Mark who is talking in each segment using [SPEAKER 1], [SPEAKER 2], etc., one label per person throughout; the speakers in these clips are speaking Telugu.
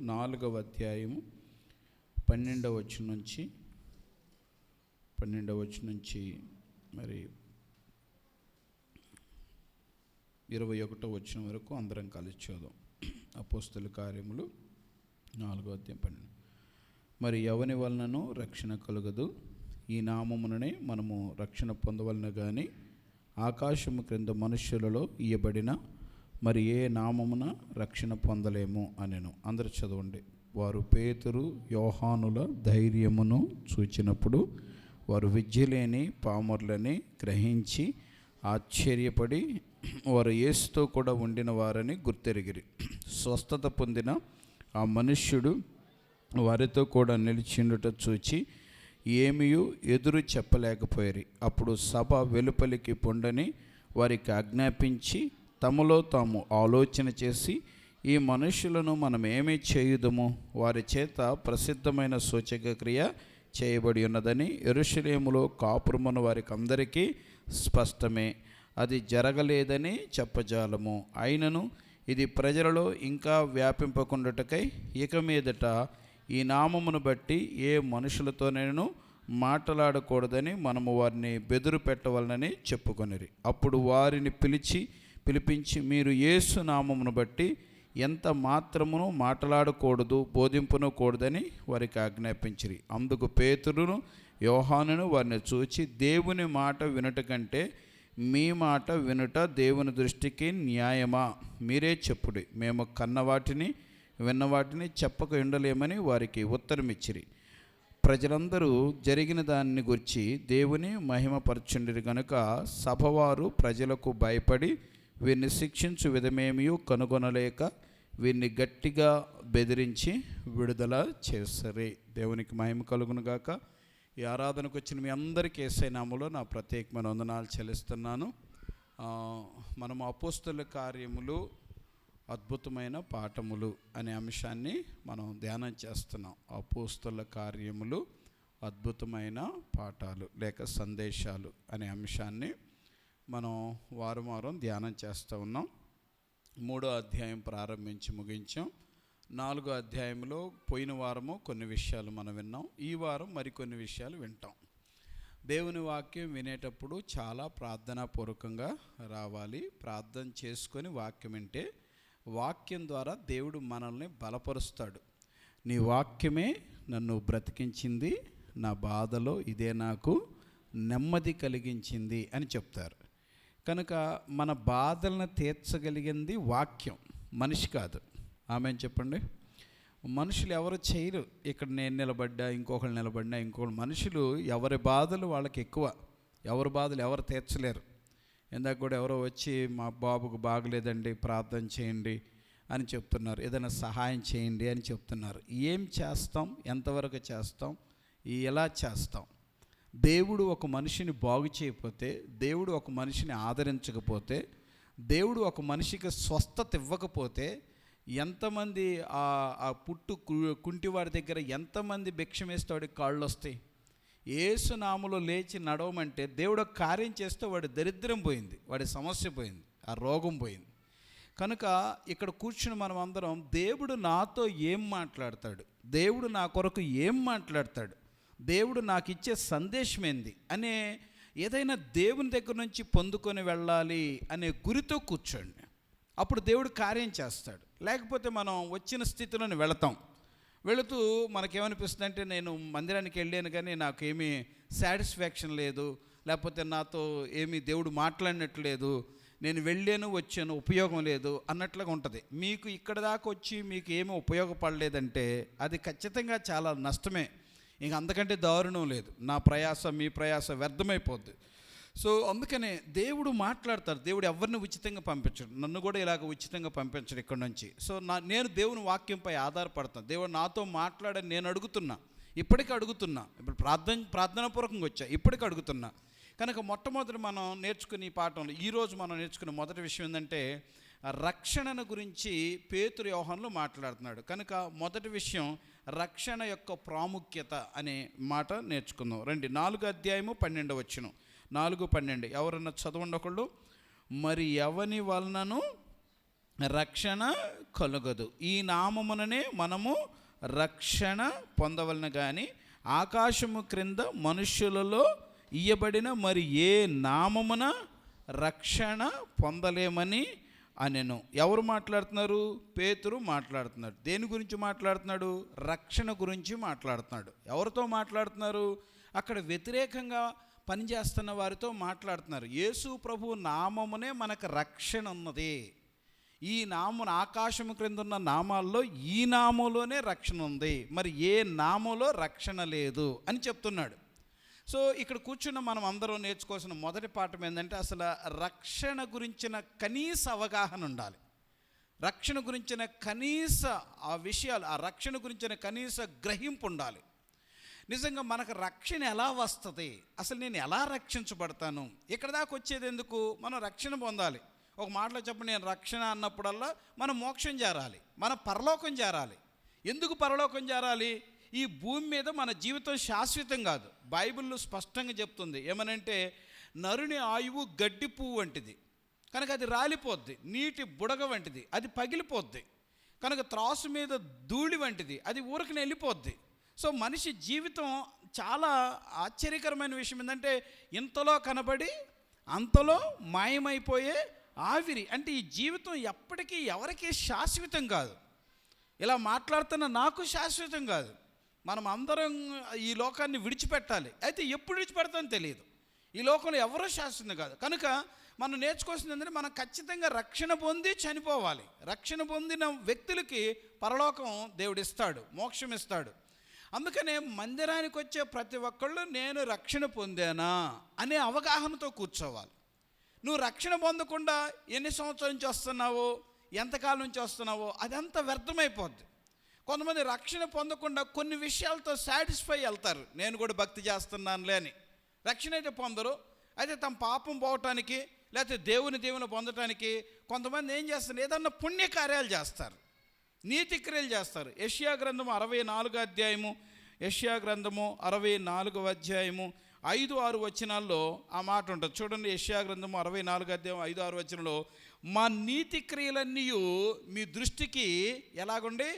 [SPEAKER 1] 4వ అధ్యాయము 12వ వచనం నుంచి మరి 21వ వచనం వరకు అందరం కలిసి చూద్దాం. అపోస్తల కార్యములు 4వ అధ్యాయం 12. మరి ఎవని వలనను రక్షణ కలుగదు, ఈ నామముననే మనము రక్షణ పొందవలన కానీ ఆకాశము క్రింద మనుష్యులలో ఇయ్యబడిన మరి ఏ నామమున రక్షణ పొందలేము అనెను. అందరు చదవండి. వారు పేతురు యోహానుల ధైర్యమును చూచినప్పుడు వారు విద్యలేని పామరులని గ్రహించి ఆశ్చర్యపడి వారు యేసుతో కూడా ఉండిన వారని గుర్తెరిగిరి. స్వస్థత పొందిన ఆ మనుష్యుడు వారితో కూడా నిలిచిండుట చూచి ఏమీయూ ఎదురు చెప్పలేకపోయారు. అప్పుడు సభ వెలుపలికి పొండని వారికి ఆజ్ఞాపించి తమలో తాము ఆలోచన చేసి, ఈ మనుషులను మనం ఏమి చేయుదము? వారి చేత ప్రసిద్ధమైన సూచక క్రియ చేయబడి ఉన్నదని యెరూషలేములో కాపురమున్న వారికి అందరికీ స్పష్టమే. అది జరగలేదని చెప్పజాలము. అయినను ఇది ప్రజలలో ఇంకా వ్యాపింపకుండుటకై ఇక మీదట ఈ నామమును బట్టి ఏ మనుషులతోనైనా మాట్లాడకూడదని మనము వారిని బెదురు పెట్టవలనని చెప్పుకొనిరి. అప్పుడు వారిని పిలిపించి మీరు యేసు నామమును బట్టి ఎంత మాత్రమును మాట్లాడకూడదు, బోధింపనకూడదని వారికి ఆజ్ఞాపించిరి. అందుకు పేతురును యోహానును వారిని చూచి, దేవుని మాట వినుట కంటే మీ మాట వినుట దేవుని దృష్టికి న్యాయమా? మీరే చెప్పుడి. మేము కన్నవాటిని విన్నవాటిని చెప్పక ఉండలేమని వారికి ఉత్తరమిచ్చిరి. ప్రజలందరూ జరిగిన దాన్ని గురించి దేవుని మహిమపరచుండిరి గనుక సభవారు ప్రజలకు భయపడి వీరిని శిక్షించు విధమేమీ కనుగొనలేక వీరిని గట్టిగా బెదిరించి విడుదల చేసరి. దేవునికి మహిమ కలుగును గాక. ఈ ఆరాధనకు వచ్చిన మీ అందరికీ యేసయ్య నామములో నా ప్రత్యేకమైన వందనాలు చెల్లిస్తున్నాను. మనము అపోస్తల కార్యములు అద్భుతమైన పాఠములు అనే అంశాన్ని మనం ధ్యానం చేస్తున్నాం. అపోస్తల కార్యములు అద్భుతమైన పాఠాలు లేక సందేశాలు అనే అంశాన్ని మనం వారం ధ్యానం చేస్తూ ఉన్నాం. 3వ అధ్యాయం ప్రారంభించి ముగించాం. 4వ అధ్యాయంలో పోయిన వారము కొన్ని విషయాలు మనం విన్నాం. ఈ వారం మరికొన్ని విషయాలు వింటాం. దేవుని వాక్యం వినేటప్పుడు చాలా ప్రార్థనాపూర్వకంగా రావాలి. ప్రార్థన చేసుకొని వాక్యం వింటే వాక్యం ద్వారా దేవుడు మనల్ని బలపరుస్తాడు. నీ వాక్యమే నన్ను బ్రతికించింది, నా బాధలో ఇదే నాకు నెమ్మది కలిగించింది అని చెప్తారు. కనుక మన బాధలను తీర్చగలిగింది వాక్యం, మనిషి కాదు. ఆమెను చెప్పండి. మనుషులు ఎవరు చేయరు. ఇక్కడ నేను నిలబడ్డా, ఇంకొకరు నిలబడినా, మనుషులు ఎవరి బాధలు వాళ్ళకి ఎక్కువ. ఎవరి బాధలు ఎవరు తీర్చలేరు. ఇందాక కూడా ఎవరో వచ్చి మా బాబుకు బాగలేదండి, ప్రార్థన చేయండి అని చెప్తున్నారు. ఏదైనా సహాయం చేయండి అని చెప్తున్నారు. ఏం చేస్తాం? ఎంతవరకు చేస్తాం? ఎలా చేస్తాం? దేవుడు ఒక మనిషిని బాగు చేయకపోతే, దేవుడు ఒక మనిషిని ఆదరించకపోతే, దేవుడు ఒక మనిషికి స్వస్థత ఇవ్వకపోతే ఎంతమంది ఆ కుంటివాడి దగ్గర ఎంతమంది భిక్షం వేస్తే వాడికి కాళ్ళు వస్తాయి? యేసు నామములో లేచి నడవమంటే దేవుడు ఒక కార్యం చేస్తే వాడి దరిద్రం పోయింది, వాడి సమస్య పోయింది, ఆ రోగం పోయింది. కనుక ఇక్కడ కూర్చుని మనం అందరం దేవుడు నాతో ఏం మాట్లాడతాడు, దేవుడు నా కొరకు ఏం మాట్లాడతాడు, దేవుడు నాకు ఇచ్చే సందేశం ఏంది అనే ఏదైనా దేవుని దగ్గర నుంచి పొందుకొని వెళ్ళాలి అనే గురితో కూర్చోండి. అప్పుడు దేవుడు కార్యం చేస్తాడు. లేకపోతే మనం వచ్చిన స్థితిలోనే వెళుతూ మనకేమనిపిస్తుంది అంటే, నేను మందిరానికి వెళ్ళాను కానీ నాకేమీ సాటిస్ఫాక్షన్ లేదు, లేకపోతే నాతో ఏమీ దేవుడు మాట్లాడినట్లేదు, నేను వెళ్ళాను వచ్చాను ఉపయోగం లేదు అన్నట్లుగా ఉంటుంది. మీకు ఇక్కడ దాకా వచ్చి మీకు ఏమీ ఉపయోగపడలేదంటే అది ఖచ్చితంగా చాలా నష్టమే. ఇంక అంతకంటే దారుణం లేదు. నా ప్రయాస మీ ప్రయాస వ్యర్థమైపోద్ది. సో అందుకనే దేవుడు మాట్లాడతారు. దేవుడు ఎవరిని ఉచితంగా పంపించడు. నన్ను కూడా ఇలాగ ఉచితంగా పంపించడు ఇక్కడ నుంచి. సో నేను దేవుని వాక్యంపై ఆధారపడతాను. దేవుడు నాతో మాట్లాడని నేను అడుగుతున్నా, ఇప్పటికీ అడుగుతున్నా. ఇప్పుడు ప్రార్థనాపూర్వకంగా వచ్చా, ఇప్పటికీ అడుగుతున్నా. కనుక మొట్టమొదటి మనం నేర్చుకునే ఈ పాఠంలో ఈరోజు మనం నేర్చుకునే మొదటి విషయం ఏంటంటే, రక్షణను గురించి పేతురు యోహానులు మాట్లాడుతున్నాడు. కనుక మొదటి విషయం రక్షణ యొక్క ప్రాముఖ్యత అనే మాట నేర్చుకుందాం. రండి. 4వ అధ్యాయము 12వ వచనం. 4:12 ఎవరన్నా చదవండి ఒకళ్ళు. మరి ఎవని వలనను రక్షణ కలుగదు. ఈ నామముననే మనము రక్షణ పొందవలన కానీ ఆకాశము క్రింద మనుష్యులలో ఇయ్యబడిన మరి ఏ నామమున రక్షణ పొందలేమని అనెను. ఎవరు మాట్లాడుతున్నారు? పేతురు మాట్లాడుతున్నాడు. దేని గురించి మాట్లాడుతున్నాడు? రక్షణ గురించి మాట్లాడుతున్నాడు. ఎవరితో మాట్లాడుతున్నారు? అక్కడ వ్యతిరేకంగా పనిచేస్తున్న వారితో మాట్లాడుతున్నారు. యేసు ప్రభు నామమునే మనకు రక్షణ ఉన్నది. ఈ నామం ఆకాశము క్రింద ఉన్న నామాల్లో ఈ నామంలోనే రక్షణ ఉంది, మరి ఏ నామంలో రక్షణ లేదు అని చెప్తున్నాడు. సో ఇక్కడ కూర్చున్న మనం అందరం నేర్చుకోవాల్సిన మొదటి పాఠం ఏంటంటే అసలు రక్షణ గురించిన కనీస అవగాహన ఉండాలి. రక్షణ గురించిన కనీస ఆ విషయాలు, ఆ రక్షణ గురించిన కనీస గ్రహింపు ఉండాలి. నిజంగా మనకు రక్షణ ఎలా వస్తుంది? అసలు నేను ఎలా రక్షించబడతాను? ఇక్కడ దాకా వచ్చేది ఎందుకు? మనం రక్షణ పొందాలి. ఒక మాటలో చెప్పండి, నేను రక్షణ అన్నప్పుడల్లా మనం మోక్షం చేరాలి, మన పరలోకం చేరాలి. ఎందుకు పరలోకం చేరాలి? ఈ భూమి మీద మన జీవితం శాశ్వతం కాదు. బైబిల్లో స్పష్టంగా చెప్తుంది. ఏమనంటే నరుని ఆయువు గడ్డి పువ్వు వంటిది కనుక అది రాలిపోద్ది, నీటి బుడగ వంటిది అది పగిలిపోద్ది, కనుక త్రాసు మీద ధూళి వంటిది అది ఊరికి వెళ్ళిపోద్ది. సో మనిషి జీవితం చాలా ఆశ్చర్యకరమైన విషయం ఏంటంటే ఇంతలో కనబడి అంతలో మాయమైపోయే ఆవిరి. అంటే ఈ జీవితం ఎప్పటికీ ఎవరికీ శాశ్వతం కాదు. ఇలా మాట్లాడుతున్న నాకు శాశ్వతం కాదు. మనం అందరం ఈ లోకాన్ని విడిచిపెట్టాలి. అయితే ఎప్పుడు విడిచిపెడతామో తెలియదు. ఈ లోకంలో ఎవరూ శాశ్వతం కాదు. కనుక మనం నేర్చుకోవాల్సింది ఏంటంటే మనం ఖచ్చితంగా రక్షణ పొంది చనిపోవాలి. రక్షణ పొందిన వ్యక్తులకి పరలోకం దేవుడు ఇస్తాడు, మోక్షం ఇస్తాడు. అందుకనే మందిరానికి వచ్చే ప్రతి ఒక్కళ్ళు నేను రక్షణ పొందానా అనే అవగాహనతో కూర్చోవాలి. నువ్వు రక్షణ పొందకుండా ఎన్ని సంవత్సరాల నుంచి వస్తున్నావో, ఎంతకాలం నుంచి వస్తున్నావో అదంతా వ్యర్థమైపోద్ది. కొంతమంది రక్షణ పొందకుండా కొన్ని విషయాలతో సాటిస్ఫై వెళ్తారు. నేను కూడా భక్తి చేస్తున్నానులే అని. రక్షణ అయితే పొందరు. అయితే తమ పాపం పోవటానికి లేకపోతే దేవుని పొందటానికి కొంతమంది ఏం చేస్తారు? ఏదన్నా పుణ్యకార్యాలు చేస్తారు, నీతి క్రియలు చేస్తారు. యెషయా గ్రంథము 64వ అధ్యాయము, యెషయా గ్రంథము 64వ అధ్యాయము 5-6 వచనాల్లో ఆ మాట ఉంటుంది. చూడండి, యెషయా గ్రంథము 64వ అధ్యాయం 5-6 వచనంలో మా నీతి క్రియలన్నీ మీ దృష్టికి ఎలాగుండి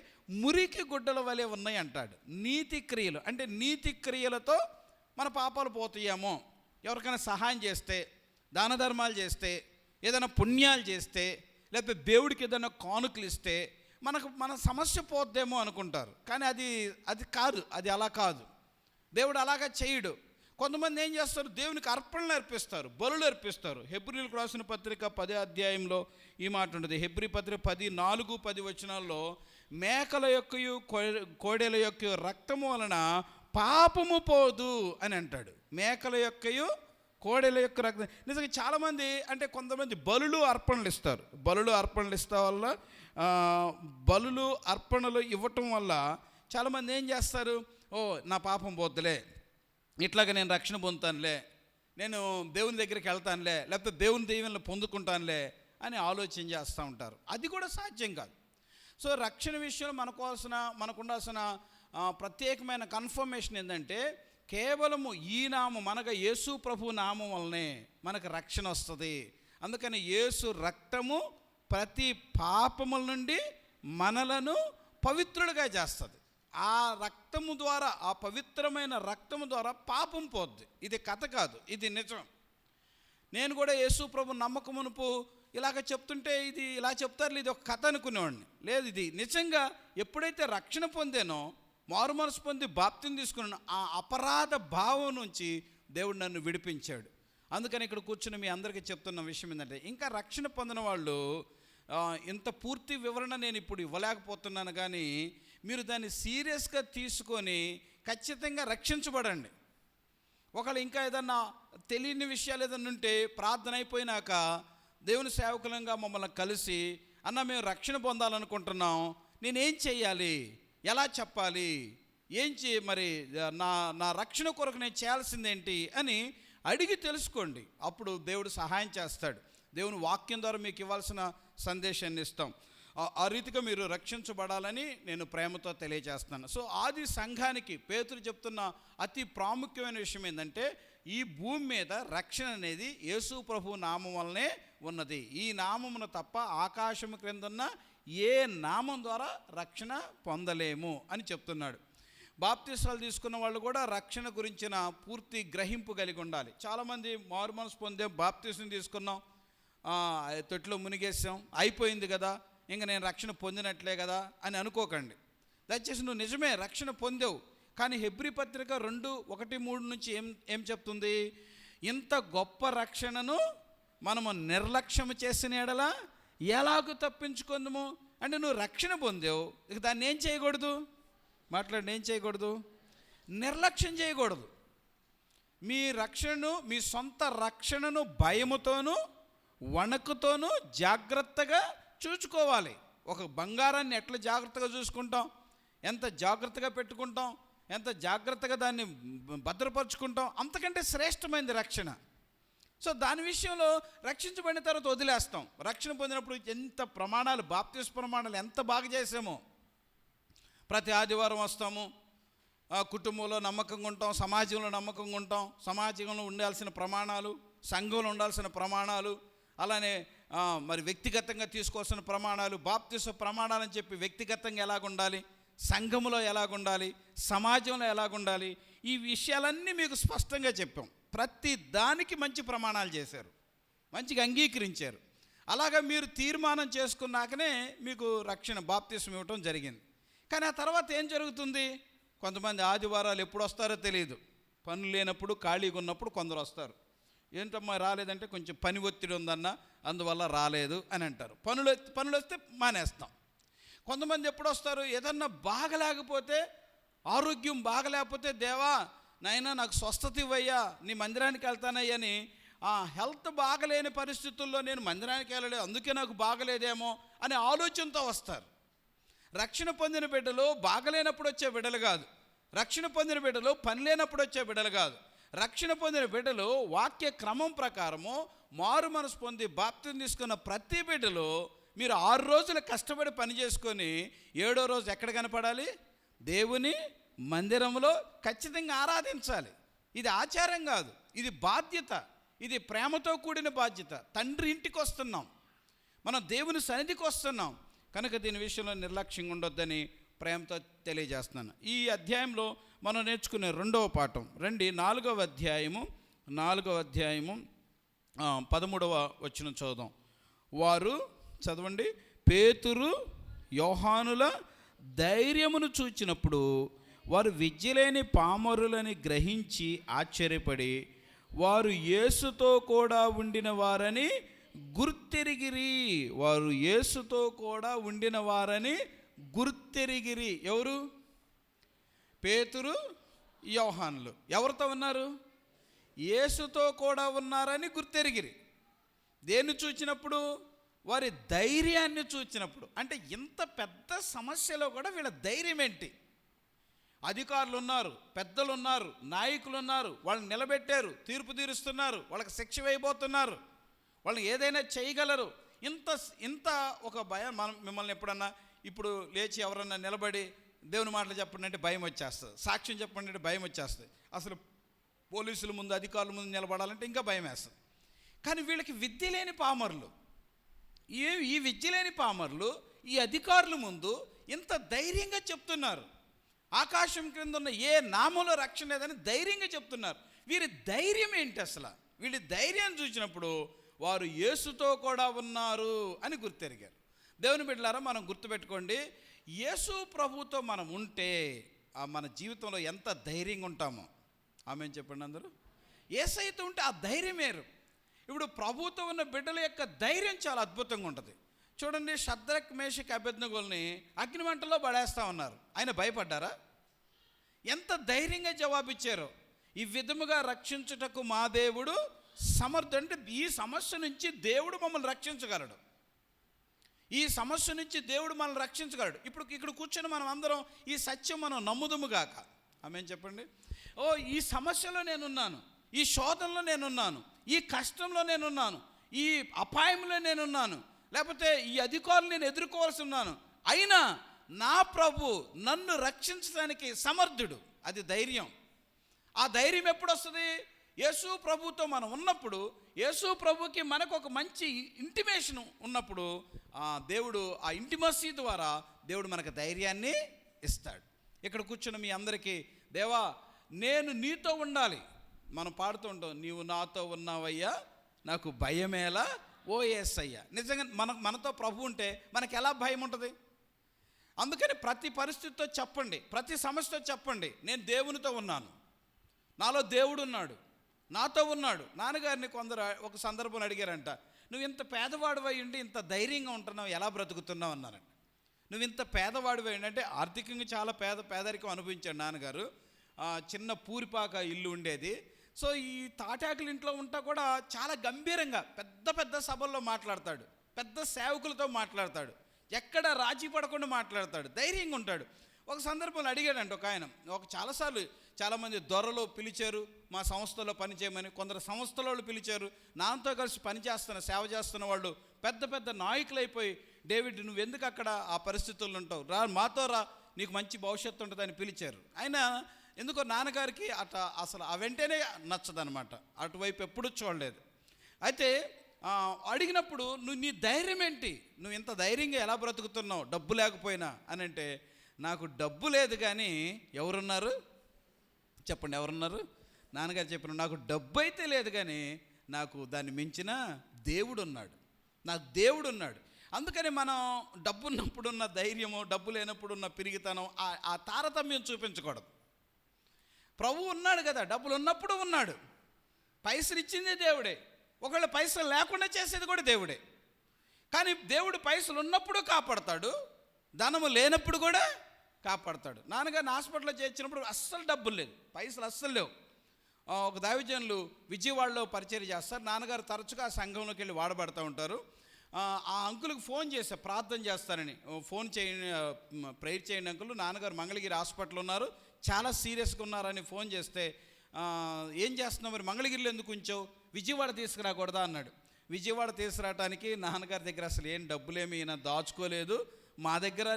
[SPEAKER 1] మురికి గుడ్డల వలె ఉన్నాయి అంటాడు. నీతి క్రియలు అంటే నీతి క్రియలతో మన పాపాలు పోతాయేమో. ఎవరికైనా సహాయం చేస్తే, దాన ధర్మాలు చేస్తే, ఏదైనా పుణ్యాలు చేస్తే, లేకపోతే దేవుడికి ఏదైనా కానుకలు ఇస్తే మన సమస్య పోద్దేమో అనుకుంటారు. కానీ అది కాదు, అది అలా కాదు. దేవుడు అలాగా చేయడు. కొంతమంది ఏం చేస్తారు? దేవునికి అర్పణలు అర్పిస్తారు, బలులు అర్పిస్తారు. హెబ్రీలకు రాసిన పత్రిక 10వ అధ్యాయంలో ఈ మాట ఉంటుంది. హెబ్రీ పత్రిక 10:4-10 వచనాల్లో మేకల యొక్కయు కోడెల యొక్క రక్తము వలన పాపము పోదు అని అంటాడు. మేకల యొక్కయు కోడెల యొక్క రక్తం. నిజంగా చాలామంది అంటే కొంతమంది బలులు అర్పణలు ఇస్తారు. బలులు అర్పణలు ఇవ్వటం వల్ల చాలామంది ఏం చేస్తారు? ఓ నా పాపం పోద్దులే, ఇట్లాగా నేను రక్షణ పొందుతానులే, నేను దేవుని దగ్గరికి వెళ్తానులే, లేకపోతే దేవుని దీవెనలు పొందుకుంటానులే అని ఆలోచన చేస్తూ ఉంటారు. అది కూడా సాధ్యం కాదు. సో రక్షణ విషయంలో మనకుండాల్సిన ప్రత్యేకమైన కన్ఫర్మేషన్ ఏంటంటే కేవలము ఈ నామం మనగా యేసు ప్రభు నామం వల్లనే మనకు రక్షణ వస్తుంది. అందుకని యేసు రక్తము ప్రతి పాపముల నుండి మనలను పవిత్రులుగా చేస్తుంది. ఆ రక్తము ద్వారా, ఆ పవిత్రమైన రక్తము ద్వారా పాపం పోద్ది. ఇది కథ కాదు, ఇది నిజం. నేను కూడా యేసు ప్రభు నమ్మకమునుపు ఇలాగ చెప్తుంటే ఇది ఇలా చెప్తారు, ఇది ఒక కథ అనుకునేవాడిని. లేదు, ఇది నిజంగా ఎప్పుడైతే రక్షణ పొందానో, మారు మనసు పొంది బాప్తిని తీసుకున్నాను, ఆ అపరాధ భావం నుంచి దేవుడు నన్ను విడిపించాడు. అందుకని ఇక్కడ కూర్చుని మీ అందరికీ చెప్తున్న విషయం ఏంటంటే ఇంకా రక్షణ పొందిన వాళ్ళు ఇంత పూర్తి వివరణ నేను ఇప్పుడు ఇవ్వలేకపోతున్నాను, కానీ మీరు దాన్ని సీరియస్గా తీసుకొని ఖచ్చితంగా రక్షించబడండి. ఒకళ్ళు ఇంకా ఏదన్నా తెలియని విషయాలు ఏదన్నా ఉంటే ప్రార్థన అయిపోయినాక దేవుని సేవకులంగా మమ్మల్ని కలిసి, అన్న మేము రక్షణ పొందాలనుకుంటున్నాం, నేనేం చేయాలి, ఎలా చెప్పాలి, మరి నా రక్షణ కొరకు నేను చేయాల్సిందేంటి అని అడిగి తెలుసుకోండి. అప్పుడు దేవుడు సహాయం చేస్తాడు. దేవుని వాక్యం ద్వారా మీకు ఇవ్వాల్సిన సందేశాన్ని ఇస్తాం. ఆ రీతిగా మీరు రక్షించబడాలని నేను ప్రేమతో తెలియజేస్తున్నాను. సో ఆది సంఘానికి పేతురు చెప్తున్న అతి ప్రాముఖ్యమైన విషయం ఏంటంటే ఈ భూమి మీద రక్షణ అనేది యేసు ప్రభు నామం వల్లనే ఉన్నది. ఈ నామమును తప్ప ఆకాశము క్రిందున్న ఏ నామం ద్వారా రక్షణ పొందలేము అని చెప్తున్నాడు. బాప్తిస్మాలు తీసుకున్న వాళ్ళు కూడా రక్షణ గురించిన పూర్తి గ్రహింపు కలిగి ఉండాలి. చాలామంది మారు మనసు పొందాం, బాప్తిస్మం తీసుకున్నాం, తొట్టిలో మునిగేసాం, అయిపోయింది కదా, ఇంకా నేను రక్షణ పొందినట్లే కదా అని అనుకోకండి. దయచేసి నువ్వు నిజమే రక్షణ పొందావు, కానీ హెబ్రీ పత్రిక 2:1-3 నుంచి ఏం చెప్తుంది? ఇంత గొప్ప రక్షణను మనము నిర్లక్ష్యం చేసిన ఎడల ఎలాగూ తప్పించుకుందాము అంటే, నువ్వు రక్షణ పొందావు, ఇక దాన్ని ఏం చేయకూడదు? మాట్లాడి, ఏం చేయకూడదు? నిర్లక్ష్యం చేయకూడదు. మీ రక్షణను, మీ సొంత రక్షణను భయముతోనూ వణుకుతోనూ జాగ్రత్తగా చూసుకోవాలి. ఒక బంగారాన్ని ఎట్లా జాగ్రత్తగా చూసుకుంటాం, ఎంత జాగ్రత్తగా పెట్టుకుంటాం, ఎంత జాగ్రత్తగా దాన్ని భద్రపరుచుకుంటాం, అంతకంటే శ్రేష్టమైనది రక్షణ. సో దాని విషయంలో రక్షించబడిన తర్వాత వదిలేస్తాం. రక్షణ పొందినప్పుడు ఎంత ప్రమాణాలు, బాప్తిస్మ ప్రమాణాలు ఎంత బాగా చేసామో. ప్రతి ఆదివారం వస్తాము, కుటుంబంలో నమ్మకంగా ఉంటాం, సమాజంలో నమ్మకంగా ఉంటాం, సమాజంలో ఉండాల్సిన ప్రమాణాలు, సంఘంలో ఉండాల్సిన ప్రమాణాలు, అలానే మరి వ్యక్తిగతంగా తీసుకోవాల్సిన ప్రమాణాలు, బాప్తిస్మ ప్రమాణాలని చెప్పి వ్యక్తిగతంగా ఎలాగుండాలి, సంఘములో ఎలాగుండాలి, సమాజంలో ఎలాగుండాలి, ఈ విషయాలన్నీ మీకు స్పష్టంగా చెప్పాం. ప్రతి దానికి మంచి ప్రమాణాలు చేశారు, మంచిగా అంగీకరించారు. అలాగా మీరు తీర్మానం చేసుకున్నాకనే మీకు రక్షణ బాప్తిస్మం ఇవ్వటం జరిగింది. కానీ ఆ తర్వాత ఏం జరుగుతుంది? కొంతమంది ఆదివారాలు ఎప్పుడు వస్తారో తెలియదు, పనులు లేనప్పుడు ఖాళీగా ఉన్నప్పుడు కొందరు వస్తారు. ఏంటమ్మా రాలేదంటే, కొంచెం పని ఒత్తిడి ఉందన్న, అందువల్ల రాలేదు అని అంటారు. పనులు వస్తే మానేస్తాం. కొంతమంది ఎప్పుడు వస్తారు? ఏదన్నా బాగలేకపోతే, ఆరోగ్యం బాగలేకపోతే, దేవా నాయనా నాకు స్వస్థత ఇవ్వయ్యా, నీ మందిరానికి వెళ్తానయ్యని, హెల్త్ బాగలేని పరిస్థితుల్లో నేను మందిరానికి వెళ్ళలేదు, అందుకే నాకు బాగలేదేమో అనే ఆలోచనతో వస్తారు. రక్షణ పొందిన బిడ్డలు బాగలేనప్పుడు వచ్చే బిడ్డలు కాదు, రక్షణ పొందిన బిడ్డలు పని లేనప్పుడు వచ్చే బిడ్డలు కాదు. రక్షణ పొందిన బిడ్డలు వాక్య క్రమం ప్రకారము మారు మనసు పొంది బాప్తిస్మం తీసుకున్న ప్రతి బిడ్డలు మీరు 6 రోజులు కష్టపడి పని చేసుకొని 7వ రోజు ఎక్కడ కనపడాలి? దేవుని మందిరంలో ఖచ్చితంగా ఆరాధించాలి. ఇది ఆచారం కాదు, ఇది బాధ్యత, ఇది ప్రేమతో కూడిన బాధ్యత. తండ్రి ఇంటికి వస్తున్నాం, మనం దేవుని సన్నిధికి వస్తున్నాం కనుక దీని విషయంలో నిర్లక్ష్యంగా ఉండొద్దని ప్రేమతో తెలియజేస్తున్నాను. ఈ అధ్యాయంలో మనం నేర్చుకునే 2వ పాఠం రండి. 4వ అధ్యాయము 13వ వచనం చదువుదాం. వారు చదవండి. పేతురు యోహానుల ధైర్యమును చూచినప్పుడు వారు విద్యలేని పామరులని గ్రహించి ఆశ్చర్యపడి వారు యేసుతో కూడా ఉండిన వారని గుర్తెరిగిరి. వారు యేసుతో కూడా ఉండిన వారని గుర్తెరిగిరి. ఎవరు? పేతురు యోహానులు. ఎవరితో ఉన్నారు? యేసుతో కూడా ఉన్నారని గుర్తెరిగిరి. దేన్ని చూచినప్పుడు? వారి ధైర్యాన్ని చూచినప్పుడు. అంటే ఇంత పెద్ద సమస్యలో కూడా వీళ్ళ ధైర్యం ఏంటి? అధికారులు ఉన్నారు, పెద్దలు ఉన్నారు, నాయకులు ఉన్నారు, వాళ్ళని నిలబెట్టారు, తీర్పు తీరుస్తున్నారు, వాళ్ళకి శిక్ష వేయబోతున్నారు, వాళ్ళు ఏదైనా చేయగలరు. ఇంత ఒక భయం. మిమ్మల్ని ఎప్పుడన్నా ఇప్పుడు లేచి ఎవరన్నా నిలబడి దేవుని మాటలు చెప్పండి అంటే భయం వచ్చేస్తుంది, సాక్ష్యం చెప్పండి అంటే భయం వచ్చేస్తుంది, అసలు పోలీసుల ముందు అధికారుల ముందు నిలబడాలంటే ఇంకా భయం వేస్తుంది. కానీ వీళ్ళకి విద్య లేని పామరులు, ఈ విద్య లేని పామరులు ఈ అధికారుల ముందు ఇంత ధైర్యంగా చెప్తున్నారు. ఆకాశం క్రింద ఉన్న ఏ నామంలో రక్షణ లేదని ధైర్యంగా చెప్తున్నారు. వీరి ధైర్యం ఏంటి అసలు? వీడి ధైర్యం చూసినప్పుడు వారు యేసుతో కూడా ఉన్నారు అని గుర్తెరిగారు. దేవుని బిడ్డలారా, మనం గుర్తుపెట్టుకోండి, యేసు ప్రభుతో మనం ఉంటే మన జీవితంలో ఎంత ధైర్యంగా ఉంటామో. ఆమె చెప్పండి అందరూ. యేసయ్యతో ఉంటే ఆ ధైర్యం వేరు. ఇప్పుడు ప్రభుతో ఉన్న బిడ్డల యొక్క ధైర్యం చాలా అద్భుతంగా ఉంటుంది. చూడండి, షద్రక్ మేషక్ అబేద్నెగోల్ని అగ్నిమంటలో పడేస్తా ఉన్నారు. ఆయన భయపడ్డారా? ఎంత ధైర్యంగా జవాబిచ్చారో. ఈ విధముగా రక్షించుటకు మా దేవుడు సమర్థుడు. అంటే ఈ సమస్య నుంచి దేవుడు మమ్మల్ని రక్షించగలడు, ఈ సమస్య నుంచి దేవుడు మనల్ని రక్షించగలడు. ఇప్పుడు ఇక్కడ కూర్చొని మనం అందరం ఈ సత్యం మనం నమ్ముదుముగాక. ఆమేన్ చెప్పండి. ఈ సమస్యలో నేనున్నాను, ఈ శోధనలో నేనున్నాను, ఈ కష్టంలో నేనున్నాను, ఈ అపాయంలో నేనున్నాను, లేకపోతే ఈ అధికారులు నేను ఎదుర్కోవాల్సి ఉన్నాను, అయినా నా ప్రభు నన్ను రక్షించడానికి సమర్థుడు. అది ధైర్యం. ఆ ధైర్యం ఎప్పుడు వస్తుంది? యేసు ప్రభుతో మనం ఉన్నప్పుడు, యేసు ప్రభుకి మనకు ఒక మంచి ఇంటిమేషన్ ఉన్నప్పుడు దేవుడు ఆ ఇంటిమసీ ద్వారా దేవుడు మనకు ధైర్యాన్ని ఇస్తాడు. ఇక్కడ కూర్చున్న మీ అందరికీ, దేవా నేను నీతో ఉండాలి. మనం పాడుతూ ఉంటాం, నీవు నాతో ఉన్నావయ్యా నాకు భయమేలా ఓ యేసయ్యా. నిజంగా మనతో ప్రభు ఉంటే మనకు ఎలా భయం ఉంటుంది? అందుకని ప్రతి పరిస్థితితో చెప్పండి, ప్రతి సమస్యతో చెప్పండి, నేను దేవునితో ఉన్నాను, నాలో దేవుడు ఉన్నాడు, నాతో ఉన్నాడు. నాన్నగారిని కొందరు ఒక సందర్భంలో అడిగారంట, నువ్వు ఇంత పేదవాడివై ఉండి ఇంత ధైర్యంగా ఉంటున్నావు, ఎలా బ్రతుకుతున్నావు అన్నారంట. నువ్వు ఇంత పేదవాడివై ఉండి, అంటే ఆర్థికంగా చాలా పేదరికం అనుభవించాడు నాన్నగారు. చిన్న పూరిపాక ఇల్లు ఉండేది. సో ఈ తాటాకుల ఇంట్లో ఉంటా కూడా చాలా గంభీరంగా పెద్ద పెద్ద సభల్లో మాట్లాడతాడు, పెద్ద సేవకులతో మాట్లాడతాడు, ఎక్కడ రాజీ పడకుండా మాట్లాడతాడు, ధైర్యంగా ఉంటాడు. ఒక సందర్భంలో అడిగాడంట ఒక ఆయన, చాలాసార్లు చాలామంది దొరలు పిలిచారు మా సంస్థలో పనిచేయమని, కొందరు సంస్థల వాళ్ళు పిలిచారు, నాతో కలిసి సేవ చేస్తున్న వాళ్ళు పెద్ద పెద్ద నాయకులు అయిపోయి, డేవిడ్ నువ్వు ఎందుకు అక్కడ ఆ పరిస్థితుల్లో ఉంటావు, మాతో రా, నీకు మంచి భవిష్యత్తు ఉంటుందని పిలిచారు. ఆయన ఎందుకో నాన్నగారికి అసలు ఆ వెంటనే నచ్చదనమాట, అటువైపు ఎప్పుడూ చూడలేదు. అయితే అడిగినప్పుడు నువ్వు నీ ధైర్యం ఏంటి, నువ్వు ఇంత ధైర్యంగా ఎలా బ్రతుకుతున్నావు డబ్బు లేకపోయినా అని అంటే, నాకు డబ్బు లేదు కానీ ఎవరున్నారు చెప్పండి, ఎవరున్నారు? నాన్నగారు చెప్పిన, నాకు డబ్బు అయితే లేదు కానీ నాకు దాన్ని మించిన దేవుడు ఉన్నాడు, నాకు దేవుడు ఉన్నాడు. అందుకని మనం డబ్బు ఉన్నప్పుడున్న ధైర్యము, డబ్బు లేనప్పుడున్న పిరిగితనం, ఆ తారతమ్యం చూపించకూడదు. ప్రభు ఉన్నాడు కదా, డబ్బులు ఉన్నప్పుడు ఉన్నాడు, పైసలు ఇచ్చింది దేవుడే, ఒకవేళ పైసలు లేకుండా చేసేది కూడా దేవుడే. కానీ దేవుడు పైసలు ఉన్నప్పుడు కాపాడతాడు, ధనము లేనప్పుడు కూడా కాపాడతాడు. నాన్నగారిని హాస్పిటల్లో చేర్చినప్పుడు అస్సలు డబ్బులు లేదు, పైసలు అస్సలు లేవు. ఒక దైవజనులు విజయవాడలో పరిచయం చేస్తారు. నాన్నగారు తరచుగా సంఘంలోకి వెళ్ళి వాడబడుతూ ఉంటారు. ఆ అంకుల్కి ఫోన్ చేశా, ప్రార్థన చేస్తానని. ఫోన్ చేయండి, ప్రేయర్ చేయండి అంకుల్, నాన్నగారు మంగళగిరి హాస్పిటల్ ఉన్నారు, చాలా సీరియస్గా ఉన్నారని ఫోన్ చేస్తే, ఏం చేస్తున్నావు మరి, మంగళగిరిలో ఎందుకు ఉంచావు, విజయవాడ తీసుకురాకూడదా అన్నాడు. విజయవాడ తీసుకురావడానికి నాన్నగారి దగ్గర అసలు ఏం డబ్బులేమి ఈయన దాచుకోలేదు, మా దగ్గర